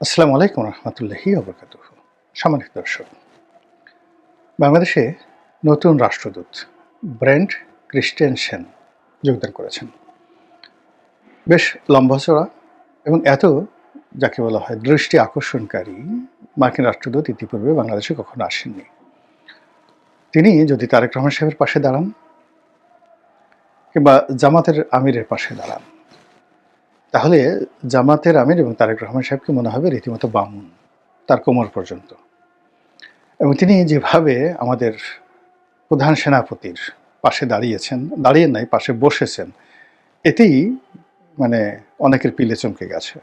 আসসালামু আলাইকুম রহমতুল্লাহি ওবরাকাতুহ। সম্মানিত দর্শক, বাংলাদেশে নতুন রাষ্ট্রদূত ব্রেন্ট ক্রিস্টেনসেন যোগদান করেছেন। বেশ লম্বা-চড়া এবং এত যাকে বলা হয় দৃষ্টি আকর্ষণকারী মার্কিন রাষ্ট্রদূত ইতিপূর্বে বাংলাদেশে কখনো আসেননি। তিনি যদি তারেক রহমান সাহেবের পাশে দাঁড়ান কিংবা জামাতের আমিরের পাশে দাঁড়ান, তাহলে জামাতের আমির এবং তারেক রহমান সাহেবকে মনে হবে রীতিমতো বামুন, তার কোমর পর্যন্ত। এবং তিনি যেভাবে আমাদের প্রধান সেনাপতির পাশে দাঁড়িয়ে নাই, পাশে বসেছেন, এতেই মানে অনেকের পিলে চমকে গেছে।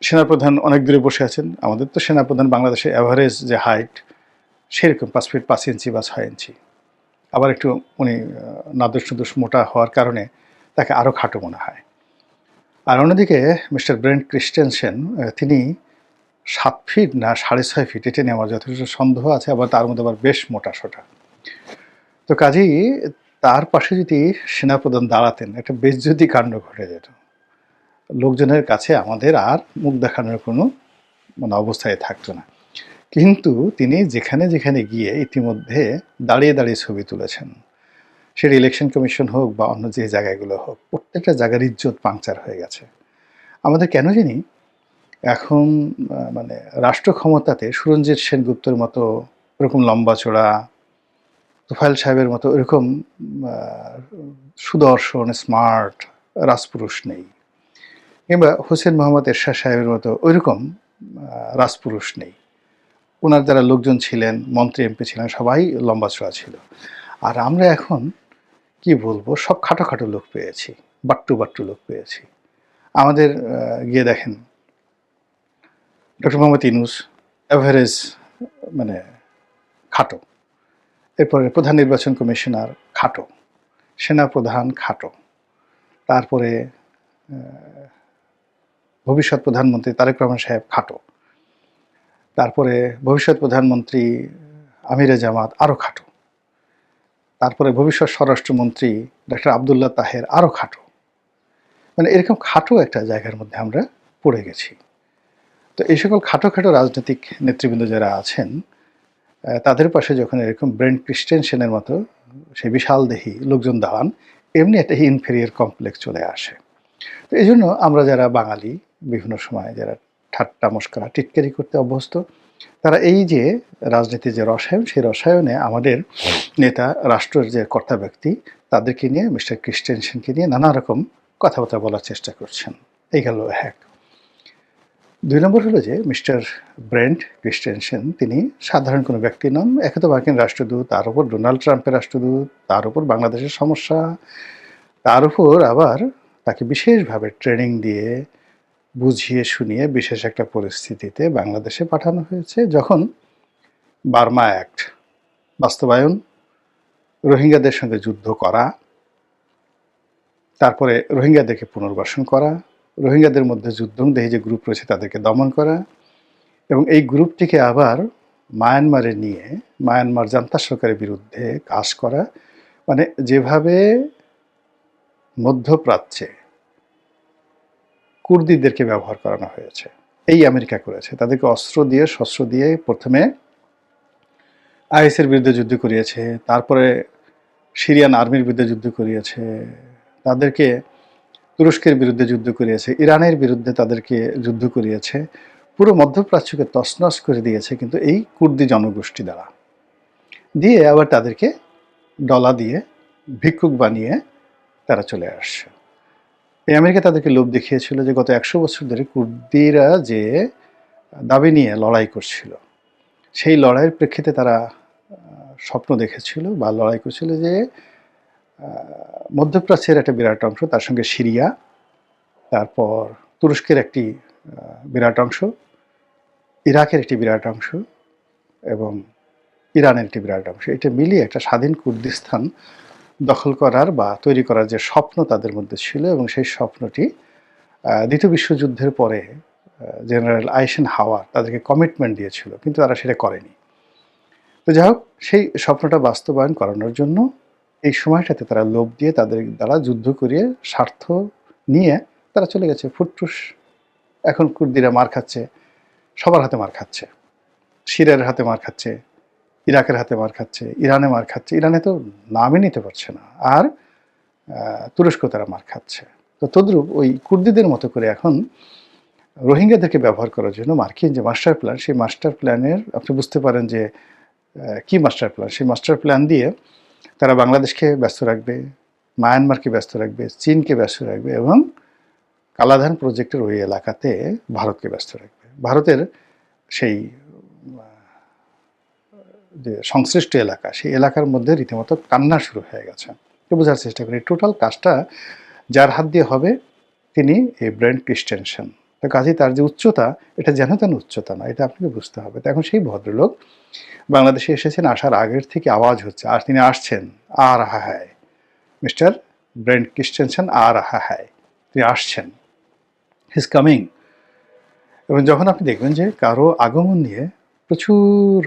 সেনাপ্রধান অনেক দূরে বসে আছেন। আমাদের তো সেনাপ্রধান বাংলাদেশে অ্যাভারেজ যে হাইট সেরকম 5 ফিট 5 ইঞ্চি বা 6 ইঞ্চি। আবার একটু উনি নাদুস মোটা হওয়ার কারণে তাকে আরও খাটো মনে হয়। আর অন্যদিকে মিস্টার ব্রেন্ট ক্রিস্টেনসেন তিনি 7 ফিট না 6.5 ফিট, এটা নিয়ে আমার যথেষ্ট সন্দেহ আছে। আবার তার মধ্যে আবার বেশ মোটা-সোটা। তো কাজেই তার পাশে যদি সেনাপ্রধান দাঁড়াতেন, একটা বেজ্জতি কাণ্ড ঘটে যেত। লোকজনের কাছে আমাদের আর মুখ দেখানোর কোনো অবস্থায় থাকতো না। কিন্তু তিনি যেখানে গিয়ে ইতিমধ্যে দাঁড়িয়ে ছবি তুলেছেন। সেটা ইলেকশন কমিশন হোক বা অন্য যে জায়গাগুলো হোক, প্রত্যেকটা জায়গার ইজ্জত পাংচার হয়ে গেছে। আমাদের কেন জানি এখন রাষ্ট্র ক্ষমতাতে সুরঞ্জিত সেনগুপ্তর মতো ওরকম লম্বা-চড়া, তোফায়েল সাহেবের মতো ওরকম সুদর্শন, স্মার্ট রাজপুরুষ নেই, কিংবা হোসেন মোহাম্মদ এরশাদ সাহেবের মতো ওইরকম রাজপুরুষ নেই। ওনার যারা লোকজন ছিলেন, মন্ত্রী এমপি ছিলেন, সবাই লম্বা-চড়া ছিল। আর আমরা এখন কি বলবো, সব খাটো লোক পেয়েছি, বাট্টু লোক পেয়েছি। আমাদের গিয়ে দেখেন ডক্টর মোহাম্মদ ইউনূস এভারেজ খাটো, এরপরে প্রধান নির্বাচন কমিশনার খাটো, সেনাপ্রধান খাটো, তারপরে ভবিষ্যৎ প্রধানমন্ত্রী তারেক রহমান সাহেব খাটো, তারপরে ভবিষ্যৎ প্রধানমন্ত্রী আমিরে জামাত আরও খাটো, তারপরে ভবিষ্যৎ স্বরাষ্ট্রমন্ত্রী ডক্টর আবদুল্লাহ তাহের আরও খাটো। এরকম খাটো একটা জায়গার মধ্যে আমরা পড়ে গেছি। তো এই সকল খাটো রাজনৈতিক নেতৃবৃন্দ যারা আছেন, তাদের পাশে যখন এরকম ব্রেন্ট ক্রিস্টেনসেনের মতো সেই বিশাল দেহী লোকজন দাঁড়ান, এমনি একটা ইনফেরিয়র কমপ্লেক্স চলে আসে। তো এই জন্য আমরা যারা বাঙালি, বিভিন্ন সময় যারা ঠাট্টা মশকরা টিটকারি করতে অভ্যস্ত, তারা এই যে রাজনীতির যে রসায়ন, সেই রসায়নে আমাদের নেতা, রাষ্ট্রের যে কর্তা ব্যক্তি, তাদেরকে নিয়ে, মিস্টার ক্রিস্টেনসেনকে নিয়ে নানা রকম কথাবার্তা বলার চেষ্টা করছেন। এই গেল এক। 2 নম্বর হলো যে মিস্টার ব্রেন্ট ক্রিস্টেনসেন তিনি সাধারণ কোনো ব্যক্তি নন। একে তো মার্কিন রাষ্ট্রদূত, তার উপর ডোনাল্ড ট্রাম্পের রাষ্ট্রদূত, তার উপর বাংলাদেশের সমস্যা, তার উপর আবার তাকে বিশেষভাবে ট্রেনিং দিয়ে, বুঝিয়ে শুনিয়ে বিশেষ একটা পরিস্থিতিতে বাংলাদেশে পাঠানো হয়েছে, যখন বার্মা অ্যাক্ট বাস্তবায়ন, রোহিঙ্গাদের সঙ্গে যুদ্ধ করা, তারপরে রোহিঙ্গাদেরকে পুনর্বাসন করা, রোহিঙ্গাদের মধ্যে যুদ্ধংদেহী যে গ্রুপ রয়েছে তাদেরকে দমন করা, এবং এই গ্রুপটিকে আবার মায়ানমারে নিয়ে মায়ানমার জান্তা সরকারের বিরুদ্ধে কাজ করা। যেভাবে মধ্যপ্রাচ্যে কুর্দিদেরকে ব্যবহার করানো হয়েছে, এই আমেরিকা করেছে। তাদেরকে অস্ত্র দিয়ে শস্ত্র দিয়ে প্রথমে আইএসের বিরুদ্ধে যুদ্ধ করিয়েছে, তারপরে সিরিয়ান আর্মির বিরুদ্ধে যুদ্ধ করিয়েছে, তাদেরকে তুরস্কের বিরুদ্ধে যুদ্ধ করিয়েছে, ইরানের বিরুদ্ধে তাদেরকে যুদ্ধ করিয়েছে, পুরো মধ্যপ্রাচ্যকে তছনছ করে দিয়েছে কিন্তু এই কুর্দি জনগোষ্ঠী দ্বারা। দিয়ে আবার তাদেরকে ডলা দিয়ে ভিক্ষুক বানিয়ে তারা চলে আসছে। এই আমেরিকা তাদেরকে লোভ দেখিয়েছিল যে গত 100 বছর ধরে কুর্দিরা যে দাবি নিয়ে লড়াই করছিল, সেই লড়াইয়ের প্রেক্ষিতে তারা স্বপ্ন দেখেছিল বা লড়াই করছিল যে মধ্যপ্রাচ্যের একটা বিরাট অংশ, তার সঙ্গে সিরিয়া, তারপর তুরস্কের একটি বিরাট অংশ, ইরাকের একটি বিরাট অংশ এবং ইরানের একটি বিরাট অংশ, এটা মিলিয়ে একটা স্বাধীন কুর্দিস্তান দখল করার বা তৈরি করার যে স্বপ্ন তাদের মধ্যে ছিল, এবং সেই স্বপ্নটি দ্বিতীয় বিশ্বযুদ্ধের পরে জেনারেল আইসেনহাওয়ার তাদেরকে কমিটমেন্ট দিয়েছিল, কিন্তু তারা সেটা করেনি। তো যাই হোক, সেই স্বপ্নটা বাস্তবায়ন করানোর জন্য এই সময়টাতে তারা লোভ দিয়ে তাদের দ্বারা যুদ্ধ করিয়ে স্বার্থ নিয়ে তারা চলে গেছে ফুটফুস এখন কুর্দিরা মার খাচ্ছে, সবার হাতে মার খাচ্ছে, সিরিয়ার হাতে মার খাচ্ছে, ইরাকের হাতে মার খাচ্ছে, ইরানে মার খাচ্ছে, ইরানে তো নামই নিতে পারছে না, আর তুরস্ক তারা মার খাচ্ছে। তো তদ্রূপ ওই কুর্দিদের মতো করে এখন রোহিঙ্গাদেরকে ব্যবহার করার জন্য মার্কিন যে মাস্টার প্ল্যান, সেই মাস্টার প্ল্যানের আপনি বুঝতে পারেন যে কি মাস্টার প্ল্যান। সেই মাস্টার প্ল্যান দিয়ে তারা বাংলাদেশকে ব্যস্ত রাখবে, মায়ানমারকে ব্যস্ত রাখবে, চীনকে ব্যস্ত রাখবে, এবং কালাধান প্রজেক্টের ওই এলাকাতে ভারতকে ব্যস্ত রাখবে। ভারতের সেই যে সংশ্লিষ্ট এলাকা, সেই এলাকার মধ্যে রীতিমতো কান্না শুরু হয়ে গেছে। বোঝার চেষ্টা করি টোটাল কাজটা যার হাত দিয়ে হবে তিনি এই ব্রেন্ট ক্রিস্টেনসেন। তো কাজেই তার যে উচ্চতা, এটা যেন তেন উচ্চতা না, এটা আপনাকে বুঝতে হবে। তো এখন সেই ভদ্রলোক বাংলাদেশে এসেছেন, আসার আগের থেকে আওয়াজ হচ্ছে, আর তিনি আসছেন, আর হায় মিস্টার ব্রেন্ট ক্রিস্টেনসেন, আর হায় তিনি আসছেন, হিজ কামিং। এবং যখন আপনি দেখবেন যে কারো আগমন নিয়ে প্রচুর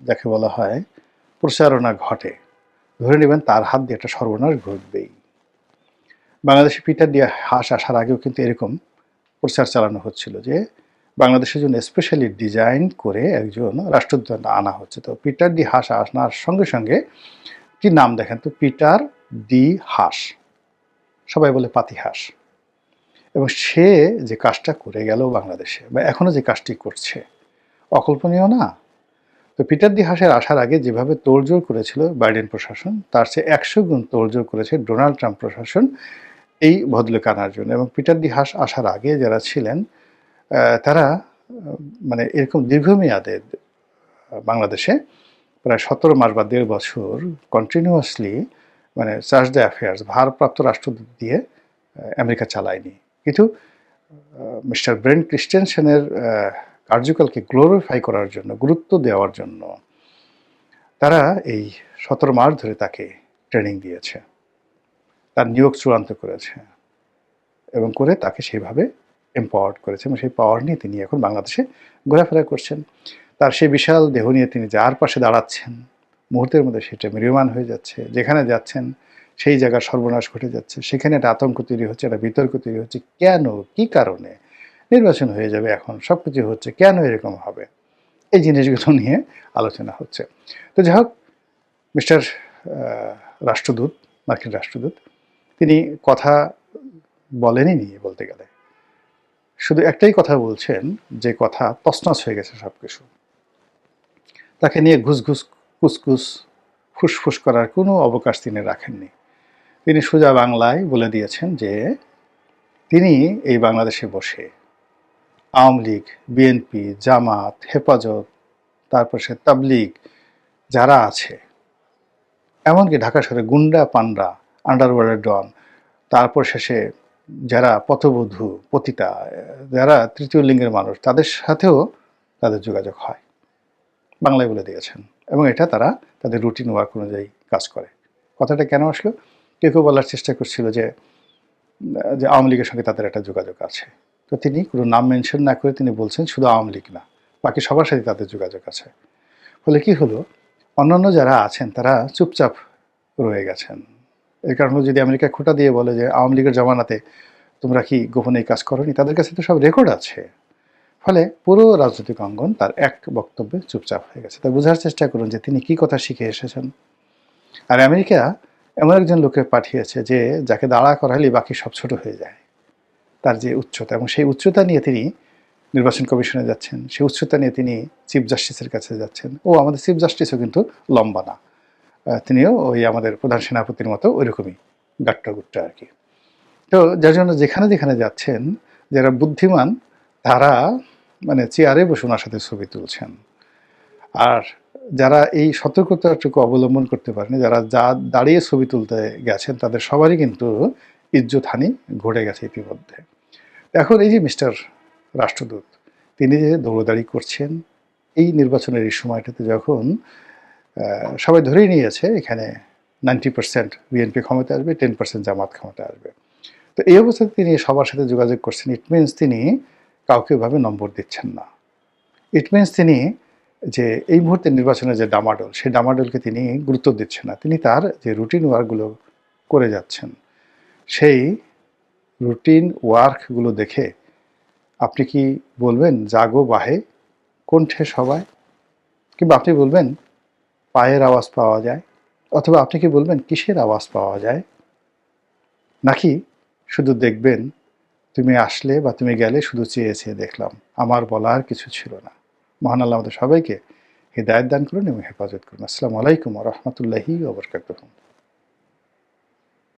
যাকে বলা হয় প্রচারণা ঘটে, ধরে নেবেন তার হাত দিয়ে একটা সর্বনাশ ঘটবেই। বাংলাদেশে পিটার দিয়ে হাঁস আসার আগেও কিন্তু এরকম প্রচার চালানো হচ্ছিল যে বাংলাদেশের জন্য স্পেশালি ডিজাইন করে একজন রাষ্ট্রদূত আনা হচ্ছে। তো পিটার ডি হাঁস আসার সঙ্গে সঙ্গে কি নাম দেখেন তো, পিটার ডি হাঁস, সবাই বলে পাতি হাঁস। এবং সে যে কাজটা করে গেল বাংলাদেশে, বা এখনও যে কাজটি করছে, অকল্পনীয় না? তো পিটার ডি হাঁসের আসার আগে যেভাবে তোড়জোড় করেছিল বাইডেন প্রশাসন, তার চেয়ে 100 গুণ তোড়জোড় করেছে ডোনাল্ড ট্রাম্প প্রশাসন এই ভদ্রলোক আনার জন্য। এবং পিটার ডি হাঁস আসার আগে যারা ছিলেন তারা মানে এরকম দীর্ঘমেয়াদে বাংলাদেশে প্রায় 17 মাস বা 1.5 বছর কন্টিনিউয়াসলি মানে চার্জ দ্য অ্যাফেয়ার্স ভারপ্রাপ্ত রাষ্ট্রদূত দিয়ে আমেরিকা চালায়নি। কিন্তু মিস্টার ব্রেন্ট ক্রিস্টেনসেনের কার্যকালকে গ্লোরিফাই করার জন্য, গুরুত্ব দেওয়ার জন্য তারা এই 17 মাস ধরে তাকে ট্রেনিং দিয়েছে, তার নিয়োগ চূড়ান্ত করেছে, এবং করে তাকে সেইভাবে এম্পাওয়ার্ড করেছে, এবং সেই পাওয়ার নিয়ে তিনি এখন বাংলাদেশে ঘোরাফেরা করছেন। তার সেই বিশাল দেহ নিয়ে তিনি যার পাশে দাঁড়াচ্ছেন, মুহূর্তের মধ্যে সেটা ম্রিয়মাণ হয়ে যাচ্ছে। যেখানে যাচ্ছেন সেই জায়গার সর্বনাশ ঘটে যাচ্ছে, সেখানে একটা আতঙ্ক তৈরি হচ্ছে, একটা বিতর্ক তৈরি হচ্ছে। কেন, কি কারণে নির্বাচন হয়ে যাবে, এখন সব কিছু হচ্ছে, কেন এরকম হবে, এই জিনিসগুলো নিয়ে আলোচনা হচ্ছে। তো যাই হোক, মিস্টার রাষ্ট্রদূত, মার্কিন রাষ্ট্রদূত, তিনি কথা বলেনই নি বলতে গেলে, শুধু একটাই কথা বলছেন, যে কথা তছনছ হয়ে গেছে সব কিছু। তাকে নিয়ে ঘুসঘুস কুসকুস ফুসফুস করার কোনো অবকাশ তিনি রাখেননি। তিনি সোজা বাংলায় বলে দিয়েছেন যে তিনি এই বাংলাদেশে বসে আওয়ামী লীগ, বিএনপি, জামাত, হেফাজত, তারপর সে তাবলিগ যারা আছে, এমনকি ঢাকা শহরে গুন্ডা পান্ডা, আন্ডারওয়ার্ল্ডের ডন, তারপর শেষে যারা পথবধূ পতিতা, যারা তৃতীয় লিঙ্গের মানুষ, তাদের সাথেও তাদের যোগাযোগ হয়, বাংলায় বলে দিয়েছেন। এবং এটা তারা তাদের রুটিন ওয়ার্ক অনুযায়ী কাজ করে। কথাটা কেন আসলো? কেউ কেউ বলার চেষ্টা করছিল যে আওয়ামী লীগের সঙ্গে তাদের একটা যোগাযোগ আছে। তো তিনি কোনো নাম মেনশন না করে তিনি বলছেন শুধু আওয়ামী লীগ না, বাকি সবার সাথে তাদের যোগাযোগ আছে। ফলে কি হলো, অন্যান্য যারা আছেন তারা চুপচাপ রয়ে গেছেন। এর কারণে যদি আমেরিকা খোঁটা দিয়ে বলে যে আওয়ামী লীগের জমানাতে তোমরা কি গোপনে এই কাজ করোনি, তাদের কাছে তো সব রেকর্ড আছে। ফলে পুরো রাজনৈতিক অঙ্গন তার এক বক্তব্যে চুপচাপ হয়ে গেছে। তা বোঝার চেষ্টা করুন যে তিনি কি কথা শিখে এসেছেন। আর আমেরিকা এমন একজন লোকে পাঠিয়েছে যে যাকে দাঁড়া করাইলে বাকি সব ছোট হয়ে যায়, তার যে উচ্চতা, এবং সেই উচ্চতা নিয়ে তিনি নির্বাচন কমিশনে যাচ্ছেন, সেই উচ্চতা নিয়ে তিনি চিফ জাস্টিসের কাছে যাচ্ছেন। ও আমাদের চিফ জাস্টিসও কিন্তু লম্বা না, তিনিও ওই আমাদের প্রধান সেনাপতির মতো ওইরকমই গাট্টা গুট্টা আর কি। তো যার জন্য যেখানে যেখানে যাচ্ছেন, যারা বুদ্ধিমান তারা মানে চেয়ারে বসে ওনার সাথে ছবি তুলছেন। আর যারা এই সতর্কতাটুকু অবলম্বন করতে পারেনি, যারা দাঁড়িয়ে ছবি তুলতে গেছেন, তাদের সবারই কিন্তু ইজ্জতহানি ঘটে গেছে ইতিমধ্যে। এখন এই যে মিস্টার রাষ্ট্রদূত, তিনি যে দৌড়দাড়ি করছেন এই নির্বাচনের এই সময়টাতে, যখন সবাই ধরেই নিয়েছে এখানে 90% বিএনপি ক্ষমতা আসবে, 10% জামাত ক্ষমতা আসবে। তো এই অবস্থায় তিনি সবার সাথে যোগাযোগ করছেন। ইট মিনস তিনি কাউকে এভাবে নম্বর দিচ্ছেন না। ইট মিনস তিনি যে এই মুহূর্তে নির্বাচনের যে ডামাডোল, সেই ডামাডোলকে তিনি গুরুত্ব দিচ্ছেন না। তিনি তার যে রুটিন ওয়ার্কগুলো করে যাচ্ছেন, সেই রুটিন ওয়ার্কগুলো দেখে আপনি কি বলবেন জাগো বাহে কণ্ঠে সবায়, কিংবা আপনি বলবেন পায়ের আওয়াজ পাওয়া যায়, অথবা আপনি কি বলবেন কিসের আওয়াজ পাওয়া যায়, নাকি শুধু দেখবেন তুমি আসলে বা তুমি গেলে শুধু চেয়ে চেয়ে দেখলাম, আমার বলার কিছু ছিল না। মহান আল্লাহ আমাদের সবাইকে হিদায়াত দান করুন এবং হেফাজত করুন। আসসালামু আলাইকুম ওয়া রাহমাতুল্লাহি ওয়া বারাকাতুহু।